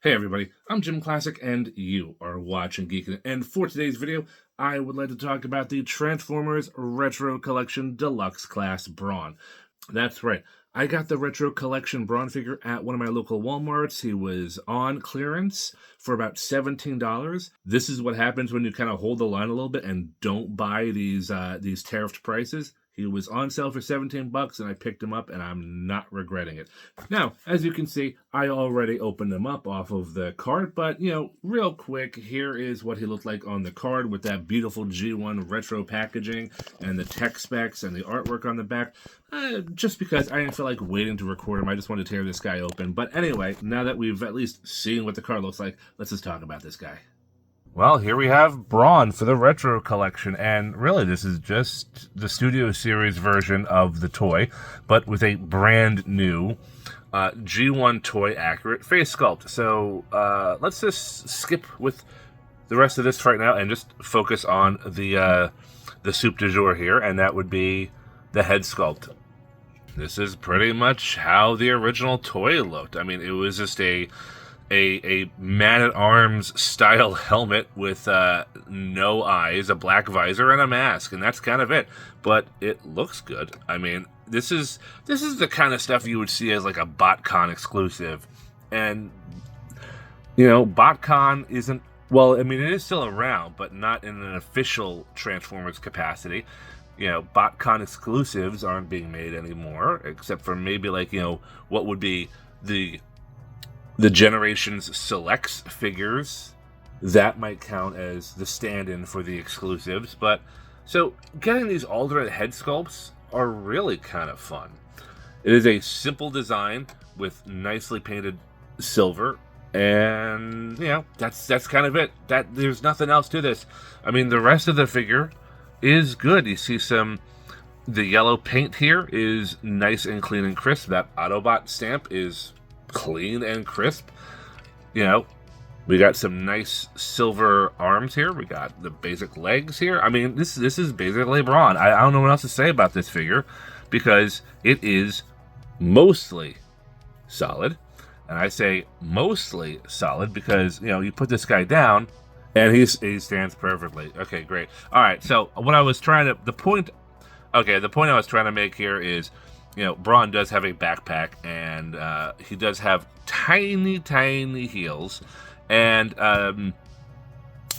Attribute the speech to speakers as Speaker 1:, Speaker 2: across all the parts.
Speaker 1: Hey everybody, I'm JimClassic and you are watching Geekin. And for today's video, I would like to talk about the Transformers Retro Collection Deluxe Class Brawn. That's right, I got the Retro Collection Brawn figure at one of my local Walmarts. He was on clearance for about $17. This is what happens when you kind of hold the line a little bit and don't buy these tariffed prices. He was on sale for 17 bucks and I picked him up and I'm not regretting it. Now, as you can see, I already opened him up off of the card, but real quick, here is what he looked like on the card with that beautiful G1 retro packaging and the tech specs and the artwork on the back. Just because I didn't feel like waiting to record him, I just wanted to tear this guy open. But anyway, now that we've at least seen what the card looks like, let's just talk about this guy. Well, here we have Brawn for the Retro Collection, and really this is just the Studio Series version of the toy, but with a brand new G1 toy accurate face sculpt. So let's just skip with the rest of this right now and just focus on the soup du jour here, and that would be the head sculpt. This is pretty much how the original toy looked. I mean, it was just a man-at-arms style helmet with no eyes, a black visor, and a mask, and that's kind of it. But it looks good. I mean, this is the kind of stuff you would see as like a BotCon exclusive. And BotCon isn't, well, I mean, it is still around, but not in an official Transformers capacity. BotCon exclusives aren't being made anymore, except for maybe like, what would be the Generations Selects figures. That might count as the stand-in for the exclusives. But so getting these alternate head sculpts are really kind of fun. It is a simple design with nicely painted silver, and that's kind of it. There's nothing else to this. I mean, the rest of the figure is good. You see the yellow paint here is nice and clean and crisp. That Autobot stamp is clean and crisp. We got some nice silver arms here. We got the basic legs here. I mean, this is basically Brawn. I don't know what else to say about this figure because it is mostly solid. And I say mostly solid because, you put this guy down and he stands perfectly. Okay, great. All right, so the point I was trying to make here is, Brawn does have a backpack, and he does have tiny, tiny heels, and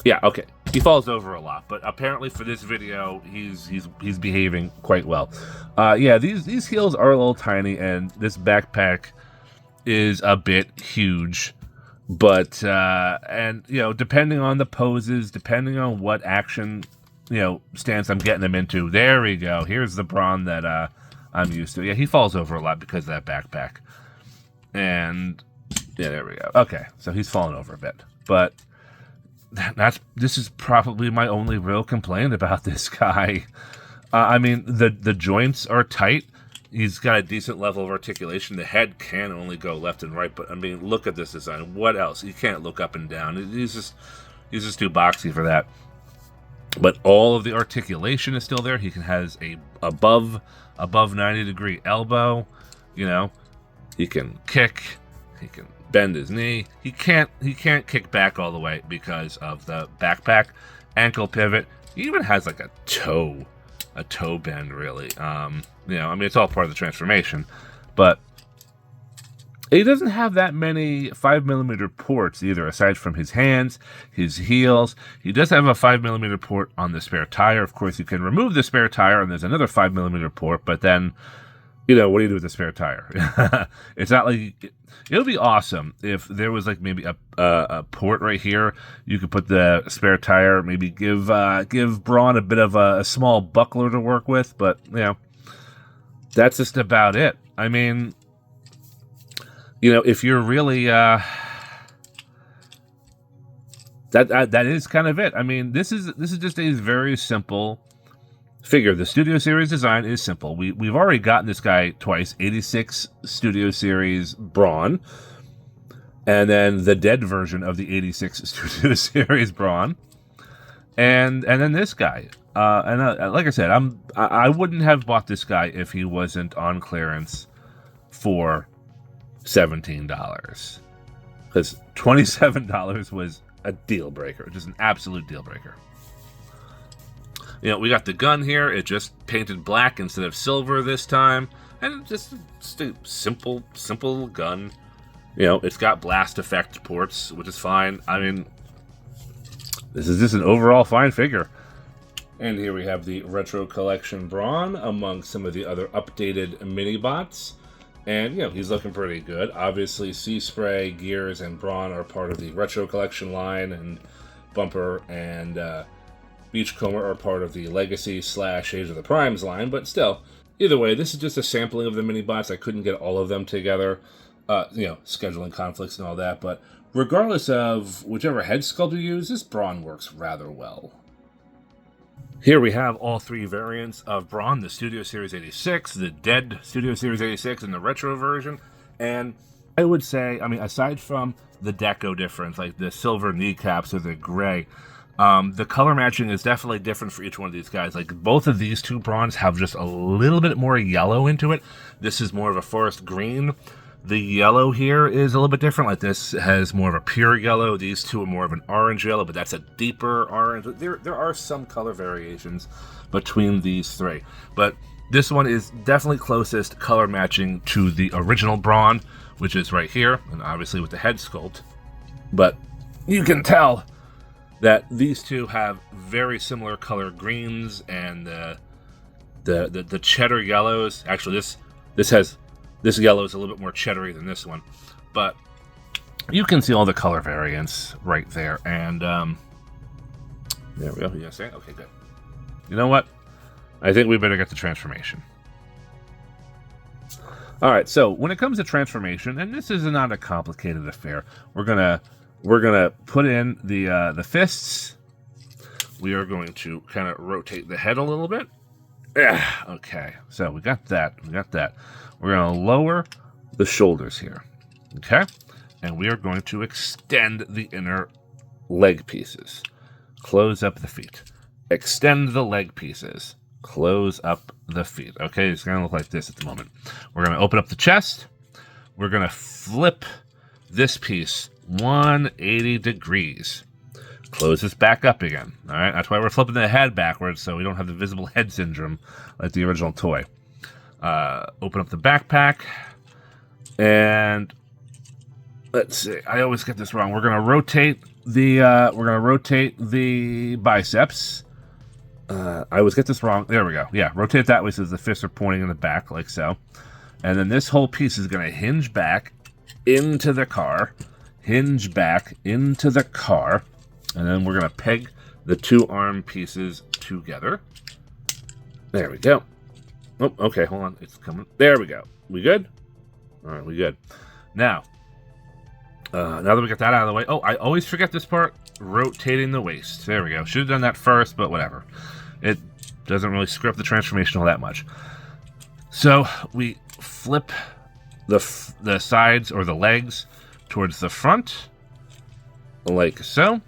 Speaker 1: okay, he falls over a lot, but apparently for this video, he's behaving quite well. These heels are a little tiny, and this backpack is a bit huge, but and depending on the poses, depending on what action stance I'm getting him into, there we go. Here's the Brawn that I'm used to. Yeah, he falls over a lot because of that backpack. And yeah, there we go. Okay, so he's fallen over a bit. But this is probably my only real complaint about this guy. I mean, the joints are tight. He's got a decent level of articulation. The head can only go left and right, but I mean, look at this design. What else? He can't look up and down. He's just too boxy for that. But all of the articulation is still there. He has a above 90-degree elbow. He can kick. He can bend his knee. He can't kick back all the way because of the backpack. Ankle pivot. He even has like a toe bend, really. I mean, it's all part of the transformation, but he doesn't have that many 5mm ports either, aside from his hands, his heels. He does have a 5mm port on the spare tire. Of course, you can remove the spare tire, and there's another 5mm port, but then, what do you do with the spare tire? It's not like... It would be awesome if there was like maybe a port right here. You could put the spare tire, maybe give Brawn a bit of a small buckler to work with, but, that's just about it. I mean... if you're really, that is kind of it. I mean, this is just a very simple figure. The Studio Series design is simple. We've already gotten this guy twice, 86 Studio Series Brawn, and then the dead version of the 86 Studio Series Brawn, and then this guy. Like I said, I wouldn't have bought this guy if he wasn't on clearance for $17. because $27 was a deal breaker, just an absolute deal breaker. You know, we got the gun here. It just painted black instead of silver this time, and just a simple gun. You know, it's got blast effect ports, which is fine. I mean, this is just an overall fine figure. And here we have the Retro Collection Brawn among some of the other updated mini-bots. And, you know, he's looking pretty good. Obviously, Sea Spray, Gears, and Brawn are part of the Retro Collection line, and Bumper and Beachcomber are part of the Legacy / Age of the Primes line, but still, either way, this is just a sampling of the mini-bots. I couldn't get all of them together, you know, scheduling conflicts and all that, but regardless of whichever head sculpt you use, this Brawn works rather well. Here we have all three variants of Brawn, the Studio Series 86, the Dead Studio Series 86, and the Retro version. And I would say, I mean, aside from the deco difference, like the silver kneecaps or the gray, the color matching is definitely different for each one of these guys. Like, both of these two Brawns have just a little bit more yellow into it. This is more of a forest green. The yellow here is a little bit different. Like, this has more of a pure yellow. These two are more of an orange yellow, but that's a deeper orange. There are some color variations between these three. But this one is definitely closest color matching to the original Brawn, which is right here, and obviously with the head sculpt. But you can tell that these two have very similar color greens, and the cheddar yellows. Actually, this yellow is a little bit more cheddary than this one, but you can see all the color variants right there. And there we go. You gonna say it? Okay, good. You know what? I think we better get the transformation. All right. So when it comes to transformation, and this is not a complicated affair, we're gonna put in the fists. We are going to kind of rotate the head a little bit. Yeah. Okay. So we got that. We're going to lower the shoulders here, okay? And we are going to extend the inner leg pieces. Close up the feet. Extend the leg pieces. Close up the feet. Okay, it's going to look like this at the moment. We're going to open up the chest. We're going to flip this piece 180 degrees. Close this back up again, all right? That's why we're flipping the head backwards, so we don't have the visible head syndrome like the original toy. Open up the backpack, and let's see. I always get this wrong. We're gonna rotate the biceps. I always get this wrong. There we go. Yeah, rotate that way so the fists are pointing in the back like so, and then this whole piece is gonna hinge back into the car, and then we're gonna peg the two arm pieces together. There we go. Oh, okay, hold on. It's coming. There we go. We good? All right, we good. Now that we got that out of the way. Oh, I always forget this part. Rotating the waist. There we go. Should have done that first, but whatever. It doesn't really screw up the transformation all that much. So we flip the sides or the legs towards the front, like so.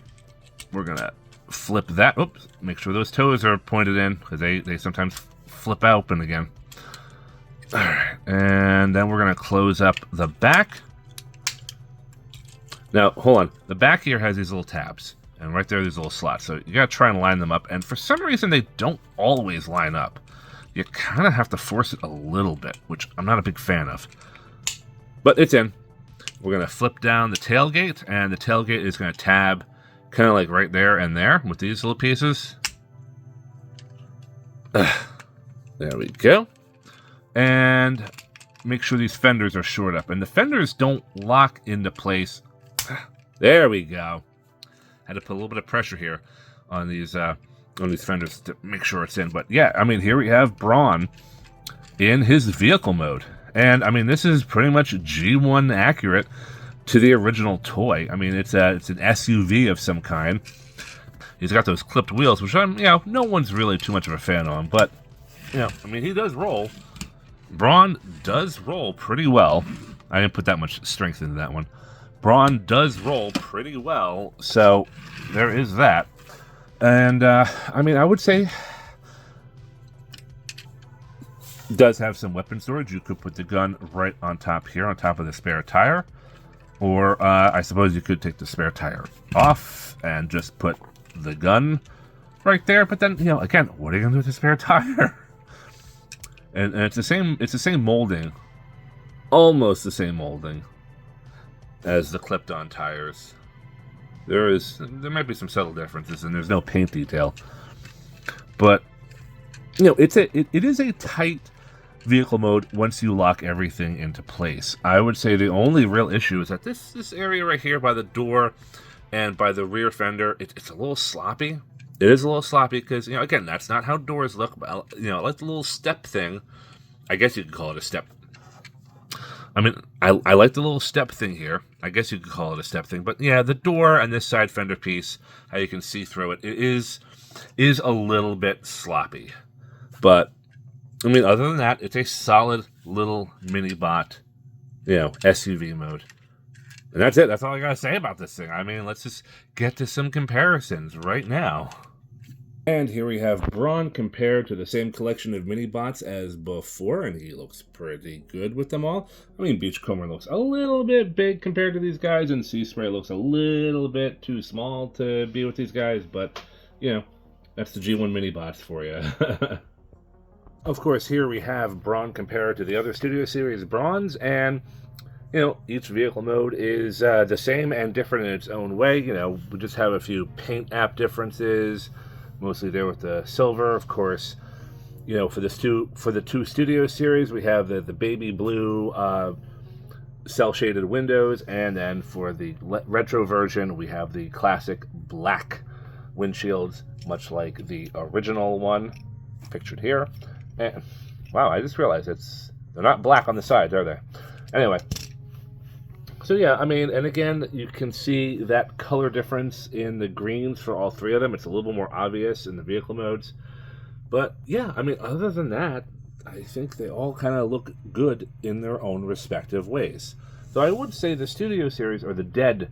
Speaker 1: We're going to flip that. Oops. Make sure those toes are pointed in, because they sometimes flip open again. All right, and then we're going to close up the back. Now, hold on. The back here has these little tabs, and right there, these little slots. So you got to try and line them up, and for some reason, they don't always line up. You kind of have to force it a little bit, which I'm not a big fan of. But it's in. We're going to flip down the tailgate, and the tailgate is going to tab kind of like right there and there with these little pieces. There we go. And make sure these fenders are shored up. And the fenders don't lock into place. There we go. Had to put a little bit of pressure here on these fenders to make sure it's in. But yeah, I mean, here we have Brawn in his vehicle mode. And I mean, this is pretty much G1 accurate to the original toy. I mean, it's an SUV of some kind. He's got those clipped wheels, which no one's really too much of a fan on, but I mean, he does roll. Brawn does roll pretty well. I didn't put that much strength into that one. Brawn does roll pretty well, so there is that. And I mean, I would say does have some weapon storage. You could put the gun right on top here, on top of the spare tire. Or I suppose you could take the spare tire off and just put the gun right there. But then, you know, again, what are you gonna do with the spare tire? and it's the same molding, almost the same molding as the clipped-on tires. There might be some subtle differences, and there's no paint detail. But you know, it is a tight vehicle mode once you lock everything into place. I would say the only real issue is that this area right here by the door and by the rear fender, it's a little sloppy. It is a little sloppy because, you know, again, that's not how doors look. But, you know, like the little step thing. I guess you could call it a step. I mean, I like the little step thing here. I guess you could call it a step thing. But yeah, the door and this side fender piece, how you can see through it, it is a little bit sloppy. But I mean, other than that, it's a solid little mini bot, you know, SUV mode. And that's it. That's all I gotta say about this thing. I mean, let's just get to some comparisons right now. And here we have Brawn compared to the same collection of mini bots as before, and he looks pretty good with them all. I mean, Beachcomber looks a little bit big compared to these guys, and Sea Spray looks a little bit too small to be with these guys, but, you know, that's the G1 mini bots for you. Of course, here we have Brawn compared to the other Studio Series Brawns, and, you know, each vehicle mode is the same and different in its own way. You know, we just have a few paint app differences, mostly there with the silver, of course. You know, for the two Studio Series, we have the baby blue cell-shaded windows, and then for the retro version, we have the classic black windshields, much like the original one pictured here. And, wow, I just realized they're not black on the sides, are they? Anyway, so yeah, I mean, and again, you can see that color difference in the greens for all three of them. It's a little more obvious in the vehicle modes. But yeah, I mean, other than that, I think they all kind of look good in their own respective ways. Though I would say the Studio Series, or the dead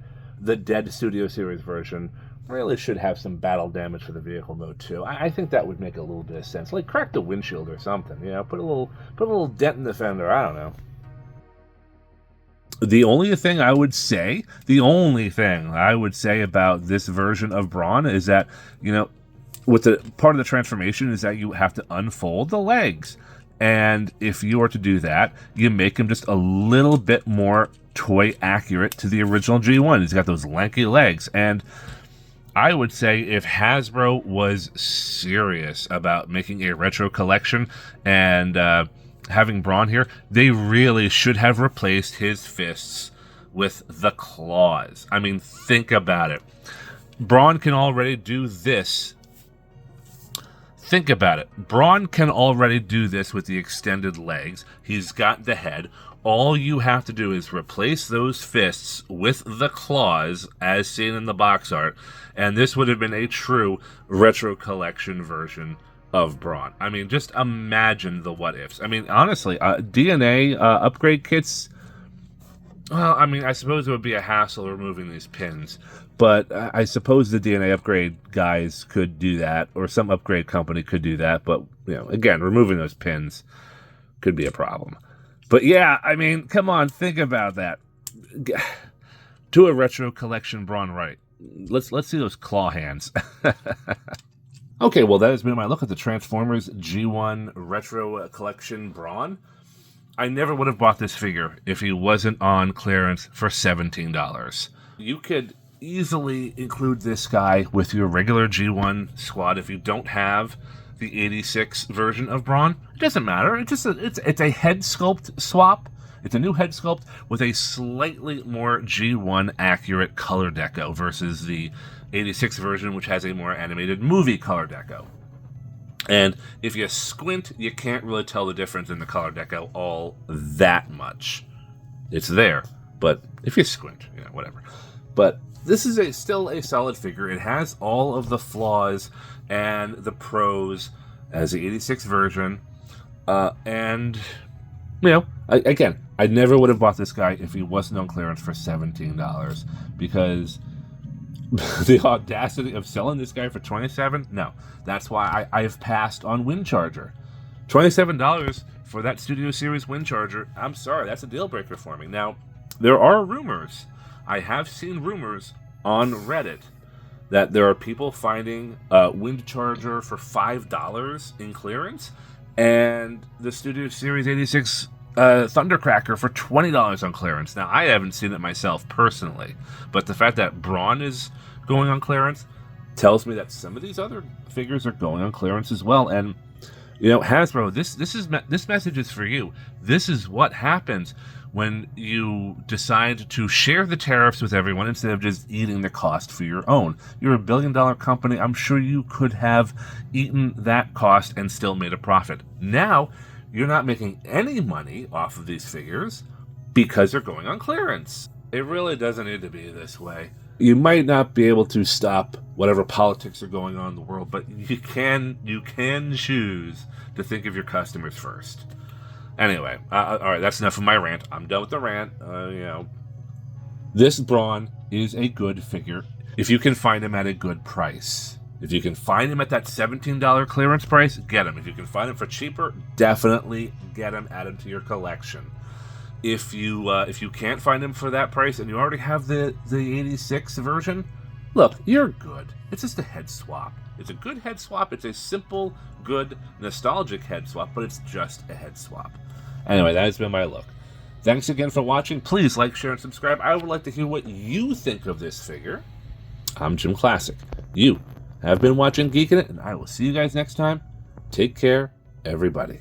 Speaker 1: Studio Series version, really should have some battle damage for the vehicle mode too. I think that would make a little bit of sense. Like crack the windshield or something, you know, put a little dent in the fender. I don't know. The only thing I would say about this version of Brawn is that, you know, with the part of the transformation is that you have to unfold the legs. And if you are to do that, you make him just a little bit more toy accurate to the original G1. He's got those lanky legs. And I would say if Hasbro was serious about making a retro collection and having Brawn here, they really should have replaced his fists with the claws. I mean, think about it. Brawn can already do this. Think about it. Brawn can already do this with the extended legs. He's got the head. All you have to do is replace those fists with the claws, as seen in the box art, and this would have been a true retro collection version of Brawn. I mean, just imagine the what-ifs. I mean, honestly, DNA upgrade kits, well, I mean, I suppose it would be a hassle removing these pins, but I suppose the DNA upgrade guys could do that, or some upgrade company could do that, but, you know, again, removing those pins could be a problem. But yeah, I mean, come on, think about that. Do a retro collection Brawn right. Let's see those claw hands. Okay, well, that has been my look at the Transformers G1 Retro Collection Brawn. I never would have bought this figure if he wasn't on clearance for $17. You could easily include this guy with your regular G1 squad if you don't have the 86 version of Brawn. It doesn't matter. It's just it's a head sculpt swap. It's a new head sculpt with a slightly more G1 accurate color deco versus the 86 version, which has a more animated movie color deco. And if you squint, you can't really tell the difference in the color deco all that much. It's there, but if you squint, you know, whatever. But this is still a solid figure. It has all of the flaws and the pros as the 86 version. And, you know, again, I never would have bought this guy if he wasn't on clearance for $17, because the audacity of selling this guy for $27, no. That's why I've passed on Windcharger. $27 for that Studio Series Windcharger, I'm sorry, that's a deal breaker for me. Now, there are rumors I have seen rumors on Reddit that there are people finding Wind Charger for $5 in clearance, and the Studio Series 86 Thundercracker for $20 on clearance. Now, I haven't seen it myself personally, but the fact that Brawn is going on clearance tells me that some of these other figures are going on clearance as well. And you know, Hasbro, this message is for you. This is what happens when you decide to share the tariffs with everyone instead of just eating the cost for your own. You're a billion-dollar company. I'm sure you could have eaten that cost and still made a profit. Now, you're not making any money off of these figures because they're going on clearance. It really doesn't need to be this way. You might not be able to stop whatever politics are going on in the world, but you can choose to think of your customers first. Anyway, all right, that's enough of my rant. I'm done with the rant. You know, this Brawn is a good figure if you can find him at a good price. If you can find him at that $17 clearance price, get him. If you can find him for cheaper, definitely get him, add him to your collection. If you can't find him for that price and you already have the 86 version, look, you're good. It's just a head swap. It's a good head swap. It's a simple, good, nostalgic head swap, but it's just a head swap. Anyway, that has been my look. Thanks again for watching. Please like, share, and subscribe. I would like to hear what you think of this figure. I'm JimClassic. You have been watching Geekin' It, and I will see you guys next time. Take care, everybody.